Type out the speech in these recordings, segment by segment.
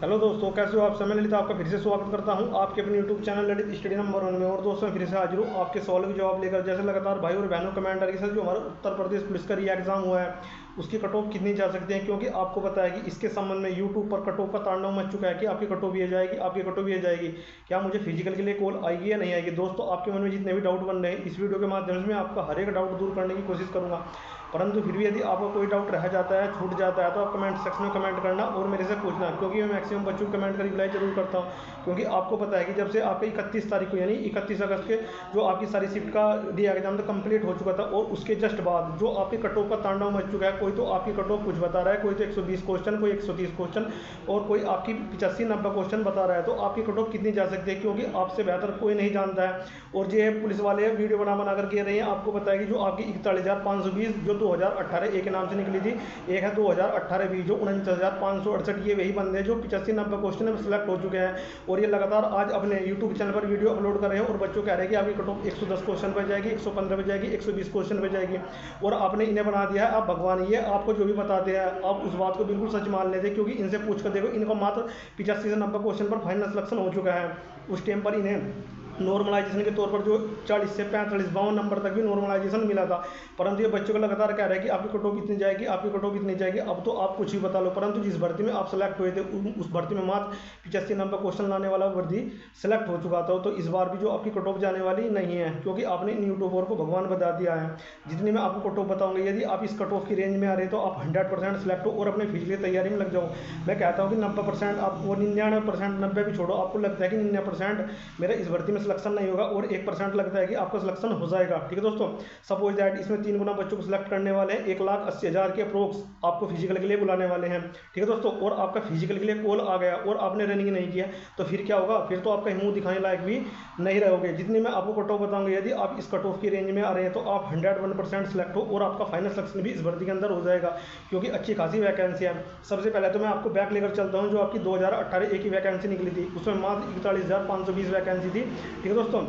Hello दोस्तों, कैसे हो आप? समय ललित आपका फिर से स्वागत करता हूं आपके अपने YouTube channel Lalit study number 1 में। और दोस्तों फिर से हाजिर हूं आपके सवालों के जवाब लेकर। जैसे लगातार भाई और बहनों कमेंट आ रही है, सर जो हमारा उत्तर प्रदेश पुलिस का री एग्जाम हुआ है उसकी कट ऑफ कितनी जा सकती है, क्योंकि आपको पता है कि इसके संबंध में यूट्यूब पर कट ऑफ का तांडव मच चुका है कि आपकी कट ऑफ ये जाएगी, आपकी कट ऑफ ये जाएगी, क्या मुझे फिजिकल के लिए कॉल आएगी या नहीं आएगी। दोस्तों आपके मन में जितने भी डाउट बन रहे हैं, इस वीडियो के माध्यम से मैं आपका हर एक डाउट दूर करने की कोशिश करूंगा। परंतु फिर भी यदि आपका कोई डाउट रह जाता है, छूट जाता है, तो आप कमेंट सेक्शन में कमेंट करना और मेरे से पूछना, क्योंकि मैं मैक्सिमम बच्चों के कमेंट का रिप्लाई जरूर करता हूँ। क्योंकि आपको पता है कि जब से आपका 31 तारीख को यानी 31 अगस्त के जो आपकी सारी शिफ्ट का डी एग्जाम तो कंप्लीट हो चुका था, और उसके जस्ट बाद जो आपकी कट ऑफ का तांडव मच चुका है। कोई तो आपकी कट ऑफ कुछ बता रहा है, कोई तो 120 क्वेश्चन, कोई 130 क्वेश्चन, और कोई आपकी 85-90 क्वेश्चन बता रहा है। तो आपकी कट ऑफ कितनी जा सकती है, क्योंकि आपसे बेहतर कोई नहीं जानता है। और ये पुलिस वाले वीडियो बना कर कह रहे हैं, आपको पता है कि जो आपकी 41,520 जो 2018 के नाम से निकली थी, एक है 2018-20 जो 49,568, ये वही बंदे जो 85-90 क्वेश्चन में सिलेक्ट हो चुके हैं। और ये लगातार आज अपने यूट्यूब चैनल पर वीडियो अपलोड कर रहे हैं और बच्चों कह रहे हैं कि आपकी कट ऑफ 110 क्वेश्चन पर जाएगी, 115 पर जाएगी, 120 क्वेश्चन पर जाएगी। और आपने इन्हें बना दिया है आप भगवान। ये आपको जो भी बताते हैं आप उस बात को बिल्कुल सच मान लेते, क्योंकि इनसे पूछ कर देखो, इनको मात्र 85 से 90 क्वेश्चन पर फाइनल सिलेक्शन हो चुका है। उस टाइम पर इन्हें नॉर्मलाइजेशन के तौर पर जो 40 से 45-52 नंबर तक भी नॉर्मलाइजेशन मिला था। परंतु ये बच्चों को लगातार कह रहे हैं कि आपकी कट ऑफ इतनी जाएगी, आपकी कट ऑफ इतनी जाएगी। अब तो आप कुछ ही बता लो। परंतु जिस भर्ती में आप सेलेक्ट हुए थे उस भर्ती में मात्र 85 नंबर क्वेश्चन लाने वाला भर्ती सेलेक्ट हो चुका था। तो इस बार भी जो आपकी कट ऑफ जाने वाली नहीं है, क्योंकि आपने इन यूट्यूबर को भगवान बता दिया है। जितनी मैं आपको कट ऑफ बताऊंगा, यदि आप इस कट ऑफ की रेंज में आ रहे तो आप 100% सेलेक्ट हो और अपने फिजिकल तैयारी में लग जाओ। मैं कहता हूँ कि 90% आप, वो 99%, 90 भी छोड़ो, आपको लगता है कि 99% मेरा इस भर्ती में सिलेक्शन नहीं होगा और 1% लगता है कि आपका सिलेक्शन हो जाएगा। ठीक है दोस्तों, सपोज दैट इसमें 3 गुना बच्चों को सिलेक्ट करने वाले हैं, 1,80,000 के अप्रोक्स आपको फिजिकल के लिए बुलाने वाले हैं। ठीक है दोस्तों, और आपका फिजिकल के लिए कॉल आ गया और आपने रनिंग नहीं किया, तो फिर क्या होगा? फिर तो आपका मुंह दिखाने लायक भी नहीं रहोगे। जितनी मैं आपको कट ऑफ बताऊंगा, यदि आप इस कट ऑफ की रेंज में आ रहे हैं तो आप 101% सिलेक्ट हो और आपका फाइनल सिलेक्शन भी इस भर्ती के अंदर हो जाएगा, क्योंकि अच्छी खासी वैकेंसी है। सबसे पहले तो मैं आपको बैक लेकर चलता हूँ, जो आपकी 2018 की वैकेंसी निकली थी उसमें मात्र 41,520 वैकेंसी थी। ठीक है दोस्तों,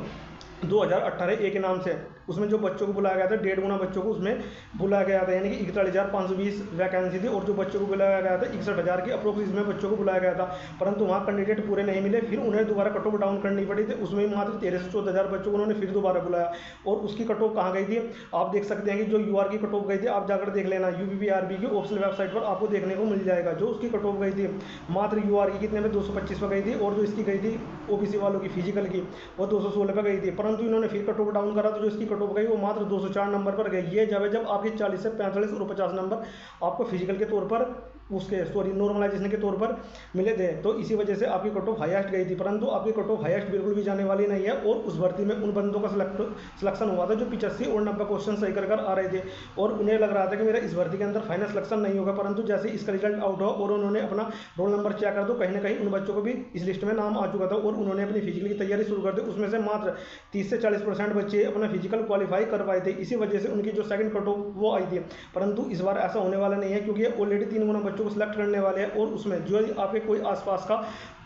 2018 के नाम से उसमें जो बच्चों को बुलाया गया था 1.5 गुना बच्चों को उसमें बुलाया गया था, यानी कि 41,520 वैकेंसी थी। और जो बच्चों को बुलाया गया था 61,000 के अप्रोक्स इसमें बच्चों को बुलाया गया था। परंतु वहाँ कैंडिडेट पूरे नहीं मिले, फिर उन्हें दोबारा कट ऑफ डाउन करनी पड़ी थी। उसमें मात्र 13 से 14,000 बच्चों को उन्होंने फिर दोबारा बुलाया। और उसकी कट ऑफ कहाँ गई थी आप देख सकते हैं कि जो यूआर की कट ऑफ गई थी, आप जाकर देख लेना, यूपीपीआरबी की ऑफिशियल वेबसाइट पर आपको देखने को मिल जाएगा। जो उसकी कट ऑफ गई थी मात्र यूआर की कितने में 225 पर गई थी, और जो इसकी गई थी ओबीसी वालों की फिजिकल की वो 216 पर गई थी। परंतु इन्होंने फिर कट ऑफ डाउन करा तो जो इसकी कट ऑफ गई वो मात्र 204 नंबर पर गई। ये जब आपके 40 से 45 और 50 नंबर आपको फिजिकल के तौर पर नॉर्मलाइजेशन के तौर पर मिले थे, तो इसी वजह से आपकी कट ऑफ हाईएस्ट गई थी। परंतु आपकी कट ऑफ हाईएस्ट बिल्कुल भी जाने वाली नहीं है। और उस भर्ती में उन बंदों का सिलेक्शन हुआ था जो 85 और 90 क्वेश्चन सही कर आ रहे थे, और उन्हें लग रहा था कि मेरा इस भर्ती के अंदर फाइनल सिलेक्शन नहीं होगा। परंतु जैसे इसका रिजल्ट आउट हुआ और उन्होंने अपना रोल नंबर चेक कर दो, कहीं ना कहीं उन बच्चों को भी इस लिस्ट में नाम आ चुका था और उन्होंने अपनी फिजिकल की तैयारी शुरू कर दी। उसमें से मात्र 30 से 40% बच्चे अपना फिजिकल क्वालिफाई कर पाए थे। इसी वजह से उनकी जो सेकंड कट ऑफ वो आई थी। परंतु इस बार ऐसा होने वाला नहीं है, क्योंकि ऑलरेडी 3 गुना बच्चों को सिलेक्ट करने वाले हैं। और उसमें जो आपके कोई आसपास का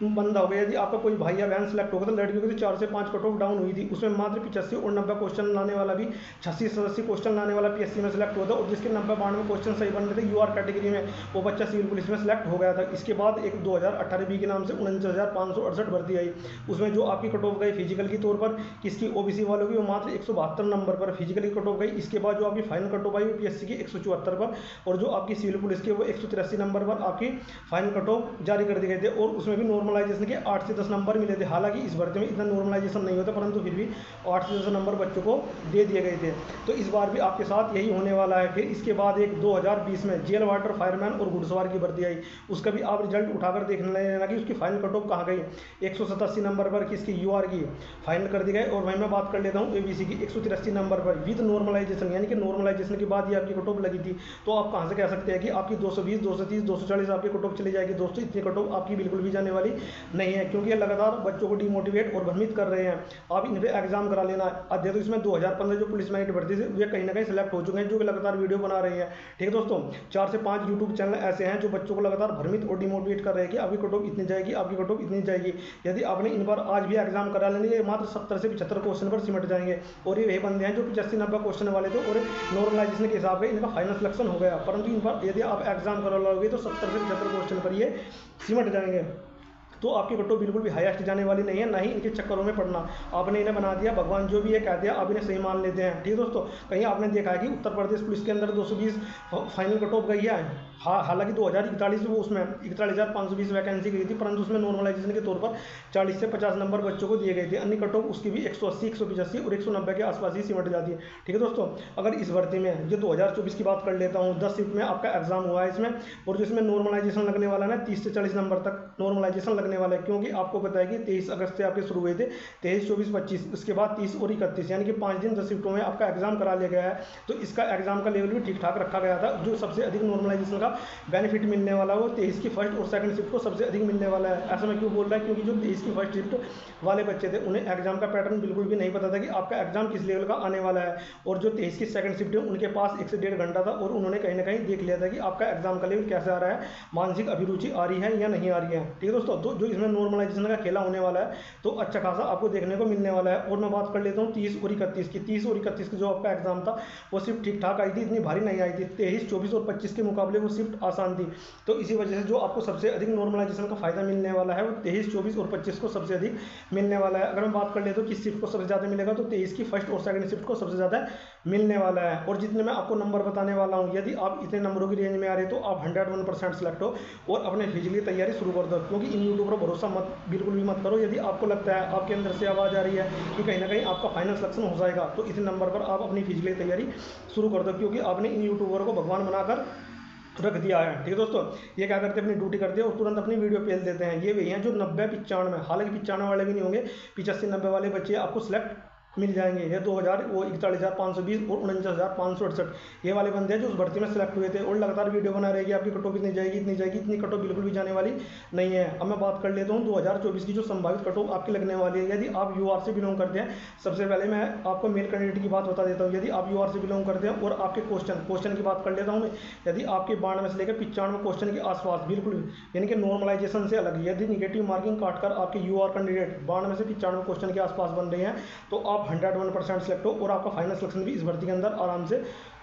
बंदा होगा, यदि आपका कोई भाई या बहन सिलेक्ट होगा, तो लड़कियों की 4 से 5 कट ऑफ डाउन हुई थी, उसमें मात्र 85 और 90 क्वेश्चन लाने वाला भी 86-87 क्वेश्चन लाने वाला पीएससी में सिलेक्ट हुआ था। और जिसके 90-92 क्वेश्चन सही बन रहे थे यूआर कैटेगरी में, वो बच्चा सिविल पुलिस में सिलेक्ट हो गया था। इसके बाद एक 2018 के नाम से 49,568 भर्ती आई। उसमें जो आपकी कट ऑफ गई फिजिकल के तौर पर किसकी, ओबीसी वालों की, वो मात्र 172 नंबर पर फिजिकल की कट ऑफ गई। इसके बाद जो आपकी फाइनल कट ऑफ आई पीएससी की 174 पर, और जो आपकी सिविल पुलिस की वो 183 नंबर पर आपकी फाइनल कट ऑफ जारी कर दिए गए थे। और उसमें भी नॉर्मलाइजेशन के 8 से 10 नंबर मिले थे। हालांकि इस भर्ती में इतना नॉर्मलाइजेशन नहीं होता, परंतु फिर भी 8 से 10 नंबर बच्चों को दे दिए गए थे। तो इस बार भी आपके साथ यही होने वाला है। फिर इसके बाद एक 2020 में जेल वार्डर, फायरमैन और घुड़सवार की भर्ती आई। उसका भी आप रिजल्ट उठाकर देख लेना कि उसकी फाइनल कट ऑफ कहाँ गई। 187 नंबर पर किसकी, यूआर की फाइनल कर दी गई। और वहीं मैं बात कर लेता हूँ एबीसी की 183 नंबर पर विद नॉर्मलाइजेशन, यानी कि नॉर्मलाइजेशन के बाद ही आपकी कट ऑफ लगी थी। तो आप कहाँ से कह सकते हैं कि आपकी 220, 230, 240 आपकी कट ऑफ चली जाएगी। दोस्तों इतनी कट ऑफ आपकी बिल्कुल भी जाने वाली नहीं है, क्योंकि ये लगातार बच्चों को डिमोटिवेट और भ्रमित कर रहे हैं। आप इन पे एग्जाम करा लेना। अध्यय तो इसमें 2015 जो पुलिस में भर्ती थी वे कहीं ना कहीं सिलेक्ट हो चुके हैं, जो कि लगातार वीडियो बना रहे हैं। ठीक है दोस्तों, 4 से 5 यूट्यूब चैनल ऐसे हैं जो बच्चों को लगातार भ्रमित और डिमोटिवेट कर रहे हैं कि आपकी कट ऑफ इतनी जाएगी, आपकी कट ऑफ इतनी जाएगी। यदि आपने इन पर आज भी एग्जाम करा लेंगे, ये मात्र 70 से 75 क्वेश्चन पर सिमट जाएंगे। और ये वही बंदे हैं जो 85-90 क्वेश्चन वाले थे और नॉर्मलाइजेशन के हिसाब से इनका फाइनल सिलेक्शन हो गया। परंतु इन पर यदि आप एग्जाम करा लोगे तो 70 से 75 क्वेश्चन पर ये सिमट जाएंगे। तो आपकी कट ऑफ बिल्कुल भी हाईएस्ट जाने वाली नहीं है, ना ही इनके चक्करों में पड़ना। आपने इन्हें बना दिया, भगवान जो भी ये कह दिया आप इन्हें सही मान लेते हैं। ठीक है दोस्तों, कहीं आपने देखा है कि उत्तर प्रदेश पुलिस के अंदर 220 फाइनल कट ऑफ गई है। हालांकि 2041 वो उसमें 41,520 वैकेंसी गई थी, परंतु उसमें नॉर्मलाइजेशन के तौर पर 40 से 50 नंबर बच्चों को दिए गए थे। अन्य कट ऑफ उसकी भी 180, 185 और 190 के आसपास ही सिमट जाती है। ठीक है दोस्तों, अगर इस भर्ती में ये 2024 की बात कर लेता हूँ, 10 शिफ्ट में आपका एग्जाम हुआ है इसमें, और जिसमें नॉर्मलाइजेशन लगने वाला है ना 30 से 40 नंबर तक नॉर्मलाइजेशन लगने वाला है, क्योंकि आपको पता है कि 23 अगस्त से आपके शुरू हुए थे, 23, 24, 25, उसके बाद 30 और 31, यानी कि 5 दिन 10 शिफ्टों में आपका एग्जाम करा लिया गया है। तो इसका एग्जाम का लेवल भी ठीक ठाक रखा गया था। जो सबसे अधिक नॉर्मलाइजेशन का बेनिफिट मिलने वाला है वो 23 की फर्स्ट और सेकंड शिफ्ट को सबसे अधिक मिलने वाला है। ऐसा मैं क्यों बोल रहा है, क्योंकि जो 23 की फर्स्ट शिफ्ट वाले बच्चे थे उन्हें एग्जाम का पैटर्न बिल्कुल भी नहीं पता था कि आपका एग्जाम किस लेवल का आने वाला है, और जो 23 की सेकंड शिफ्ट है उनके पास 1 से 1.5 घंटा था और उन्होंने कहीं ना कहीं देख लिया था कि आपका एग्जाम का लेवल कैसे आ रहा है, मानसिक अभिरुचि आ रही है या नहीं आ रही है। ठीक है दोस्तों, तो जो इसमें नॉर्मलाइजेशन का खेला होने वाला है तो अच्छा खासा आपको देखने को मिलने वाला है। और मैं बात कर लेता हूँ 30 और 31 की। 30 और 31 की जो आपका एग्जाम था वो शिफ्ट ठीक ठाक आई थी, इतनी भारी नहीं आई थी। 23, 24 और 25 के मुकाबले वो शिफ्ट आसान थी। तो इसी वजह से जो आपको सबसे अधिक नॉर्मलाइजेशन का फायदा मिलने वाला है वो 23, 24 और 25 को सबसे अधिक मिलने वाला है। अगर मैं बात कर लेता हूँ किस शिफ्ट को सबसे ज़्यादा मिलेगा, तो 23 की फर्स्ट और सेकंड शिफ्ट को सबसे ज़्यादा मिलने वाला है। और जितने मैं आपको नंबर बताने वाला हूँ, यदि आप इतने नंबरों की रेंज में आ रहे तो आप 101% सेलेक्ट हो और अपने फिजिकली तैयारी शुरू कर दो। क्योंकि इन यूट्यूब पर भरोसा मत बिल्कुल भी मत करो। यदि आपको लगता है, आपके अंदर से आवाज़ आ रही है कि कहीं ना कहीं आपका फाइनल सिलेक्शन हो जाएगा, तो इतने नंबर पर आप अपनी फिजिकली तैयारी शुरू कर दो, क्योंकि आपने इन यूट्यूबर को भगवान बनाकर रख दिया है। ठीक है दोस्तों, ये क्या करते हैं, अपनी ड्यूटी करते हैं और तुरंत अपनी वीडियो पेल देते हैं। ये वही हैं जो 90, 95, हालांकि 95 वाले भी नहीं होंगे, 85, 90 वाले बच्चे आपको सिलेक्ट मिल जाएंगे। ये 2000 वो 41,520 और 49,568 ये वाले बंदे हैं जो उस भर्ती में सेलेक्ट हुए थे और लगातार वीडियो बना रहे कि आपकी कट ऑफ इतनी जाएगी, इतनी जाएगी। इतनी कट ऑफ बिल्कुल भी जाने वाली नहीं है। अब मैं बात कर लेता हूँ 2024 की जो संभावित कट ऑफ आपकी लगने वाली है। यदि आप यूआर से बिलोंग करते हैं, सबसे पहले मैं आपको मेल कैंडिडेट की बात बता देता हूँ। यदि आप यूआर से बिलोंग करते हैं और आपके क्वेश्चन की बात कर लेता हूँ मैं, यदि आपके 92 से लेकर 95 क्वेश्चन के आसपास बिल्कुल यानी कि नॉर्मलाइजेशन से अलग, यदि निगेटिव मार्किंग काटकर आपके यूआर कैंडिडेट 92 से 95 क्वेश्चन के आसपास बन रहे हैं, तो आप 101% सेलेक्ट हो और आपका फाइनल सिलेक्शन भी इस भर्ती के अंदर आराम से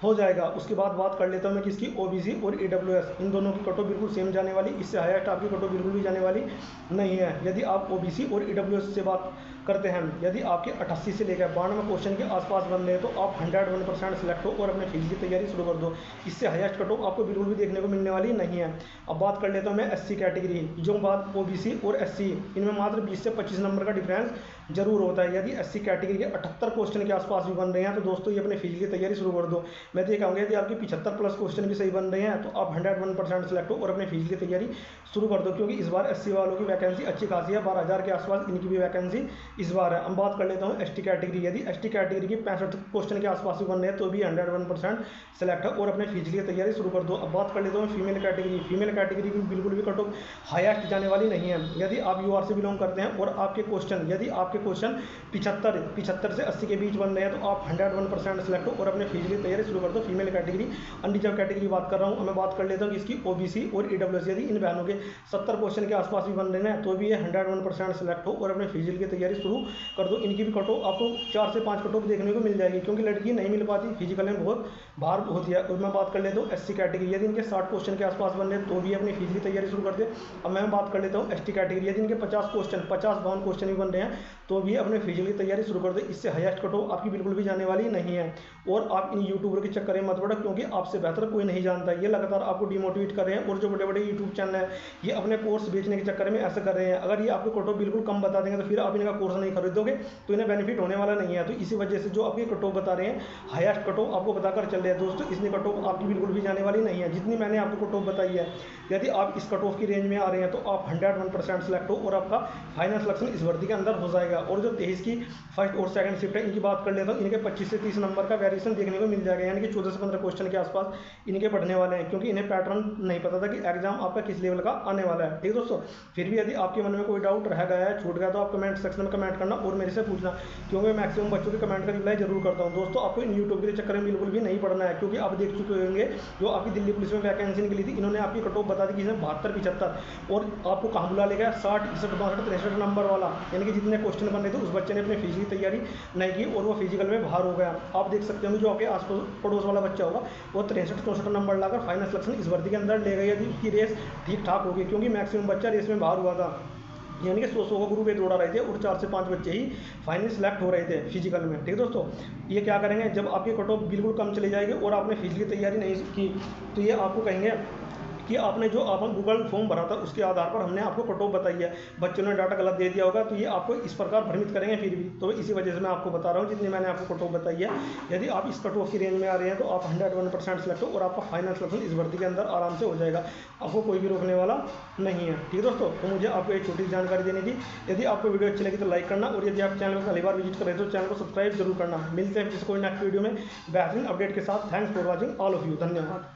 हो जाएगा। उसके बाद बात कर लेता हूँ मैं किसकी, ओबीसी और ईडब्ल्यूएस, इन दोनों की कट ऑफ बिल्कुल सेम जाने वाली, इससे हाईएस्ट आपकी कट ऑफ बिल्कुल भी जाने वाली नहीं है। यदि आप ओबीसी और ईडब्ल्यूएस से बात करते हैं, यदि आपके 88 से लेकर 92 क्वेश्चन के आसपास बन रहे हैं, तो आप 101% सेलेक्ट हो और अपने फील्ड की तैयारी शुरू कर दो। इससे हाईएस्ट कट ऑफ आपको बिल्कुल भी देखने को मिलने वाली नहीं है। अब बात कर लेता हूँ मैं एससी कैटेगरी, जो बात ओबीसी और एससी, इनमें मात्र 20 से 25 नंबर का डिफरेंस जरूर होता है। यदि एससी कैटेगरी के 78 क्वेश्चन के आसपास भी बन रहे हैं, तो दोस्तों ये अपने फील्ड की तैयारी शुरू कर दो। मैं तो ये कहूँगा यदि आपके 75 प्लस क्वेश्चन भी सही बन रहे हैं, तो आप 101% सेलेक्ट हो और अपने फील्ड की तैयारी शुरू कर दो, क्योंकि इस बार एससी वालों की वैकेंसी अच्छी खासी है, 12,000 के आसपास इनकी भी वैकेंसी इस बार है। हम बात कर लेता हूँ एसटी कैटेगरी, यदि एसटी कैटेगरी की 65 क्वेश्चन के आसपास भी बन रहे हैं, तो भी 101% सेलेक्ट है और अपने फील्ड की तैयारी शुरू कर दो। अब बात कर लेता हूँ फीमेल कैटेगरी, फीमेल कैटेगरी की बिल्कुल भी कट ऑफ हाईएस्ट जाने वाली नहीं है। यदि आप यूआर से बिलोंग करते हैं और आपके क्वेश्चन, यदि आपके क्वेश्चन 75 से 80 के बीच बन रहे हैं, तो आप 101% सेलेक्ट हो और अपने फील्ड की तैयारी शुरू कर दो। फीमेल कैटेगरी, अनरिजर्व कैटेगरी बात कर रहा हूँ। मैं बात कर लेता हूँ कि इसकी ओबीसी और ईडब्ल्यूएस, यदि इन बहनों के 70 क्वेश्चन के आसपास भी बन रहे हैं, तो भी ये 101% सेलेक्ट हो और अपने फील्ड की तैयारी शुरू कर दो। इनकी भी कट ऑफ आपको 4 से 5 कट ऑफ देखने को मिल जाएगी, क्योंकि लड़की नहीं मिल पाती, फिजिकल में बहुत भार होती है। और मैं बात कर लेता हूँ एससी कैटेगरी, यदि इनके 60 क्वेश्चन के आसपास बन रहे हैं, तो भी अपनी फीस की तैयारी शुरू कर दे। अब मैं बात कर लेता हूँ एसटी कैटेगरी, यदि इनके 50 क्वेश्चन 50-52 क्वेश्चन भी बन रहे हैं, तो भी अपने फिजिकल की तैयारी शुरू कर दे। इससे हाईएस्ट कट ऑफ आपकी बिल्कुल भी जाने वाली नहीं है। और आप इन यूट्यूबर के चक्कर में मत पड़ो, क्योंकि आपसे बेहतर कोई नहीं जानता। ये लगातार आपको डिमोटिवेट कर रहे हैं, और जो बड़े बड़े यूट्यूब चैनल हैं ये अपने कोर्स बेचने के चक्कर में ऐसा कर रहे हैं। अगर ये आपको कट ऑफ बिल्कुल कम बता देंगे, तो फिर आप इनका कोर्स नहीं खरीदोगे, तो इन्हें बेनिफिट होने वाला नहीं है। तो इसी वजह से जो आपकी कट ऑफ बता रहे हैं, हाईएस्ट कट ऑफ आपको बताकर चल रहे हैं दोस्तों, इसमें कट ऑफ आपकी बिल्कुल भी जाने वाली नहीं है। जितनी मैंने आपको कट ऑफ बताई है, यदि आप इस कट ऑफ की रेंज में आ रहे हैं, तो आप 101% सेलेक्ट हो और आपका फाइनल सिलेक्शन इस वर्दी के अंदर हो जाएगा। और जो 23 की फर्स्ट और सेकंड शिफ्ट है, इनकी बात कर लेता हूँ, इनके 25 से 30 नंबर का वेरिएशन देखने को मिल जाएगा, यानी कि 14 से 15 क्वेश्चन के आसपास इनके पढ़ने वाले हैं, क्योंकि इन्हें पैटर्न नहीं पता था कि एग्जाम आपका किस लेवल का आने वाला है। ठीक है दोस्तों, फिर भी यदि आपके मन में कोई डाउट रह गया है, छूट गया, तो आप कमेंट सेक्शन में कमेंट करना और मेरे से पूछना, क्योंकि मैं मैक्सिमम बच्चों के कमेंट का रिप्लाई जरूर करता हूँ। दोस्तों, आपको इन यूट्यूब के चक्कर में बिल्कुल भी नहीं पढ़ना है, क्योंकि आप देख चुके होंगे जो आपकी दिल्ली पुलिस में वैकेंसी निकली थी, इन्होंने आपकी कट ऑफ बता दी कि इसमें 72-75, और आपको कहाँ बुला लेगा 60, 61, 62, 63 नंबर वाला, यानी कि जितने क्वेश्चन बन रहे थे उस बच्चे ने अपने फिजिकल की तैयारी नहीं की और वो फिजिकल में बाहर हो गया। आप देख सकते होंगे जो आपके आस पड़ोस वाला बच्चा होगा वो 63-64 नंबर लाकर फाइनल सिलेक्शन इस वर्दी के अंदर ले गई, यदि उसकी रेस ठीक ठाक होगी, क्योंकि मैक्सिमम बच्चा रेस में बाहर हुआ था। यानी कि 100 का ग्रुप ये दौड़ा रहे थे और 4 से 5 बच्चे ही फाइनली सिलेक्ट हो रहे थे फिजिकल में। ठीक है दोस्तों, ये क्या करेंगे, जब आपकी कट ऑफ बिल्कुल कम चली जाएगी और आपने फिजिकल की तैयारी नहीं की तो ये आपको कहेंगे कि आपने जो अपन गूगल फॉर्म भरा था उसके आधार पर हमने आपको कट ऑफ बताई है, बच्चों ने डाटा गलत दे दिया होगा, तो ये आपको इस प्रकार भ्रमित करेंगे फिर भी। तो इसी वजह से मैं आपको बता रहा हूँ जितनी मैंने आपको कट ऑफ बताई है। यदि आप इस कट ऑफ की रेंज में आ रहे हैं तो आप 101% सेलेक्ट हो और आपका फाइनल सिलेक्शन इस भर्ती के अंदर आराम से हो जाएगा, आपको कोई भी रोकने वाला नहीं है। ठीक है दोस्तों, तो मुझे आपको एक छोटी सी जानकारी देनी थी। यदि आपको वीडियो अच्छी लगी तो लाइक करना, और यदि आप चैनल को पहली बार विजिट कर रहे हो तो चैनल को सब्सक्राइब जरूर करना। मिलते हैं किसी कोई नेक्स्ट वीडियो में बेहतरीन अपडेट के साथ। Thanks for watching all of you, धन्यवाद।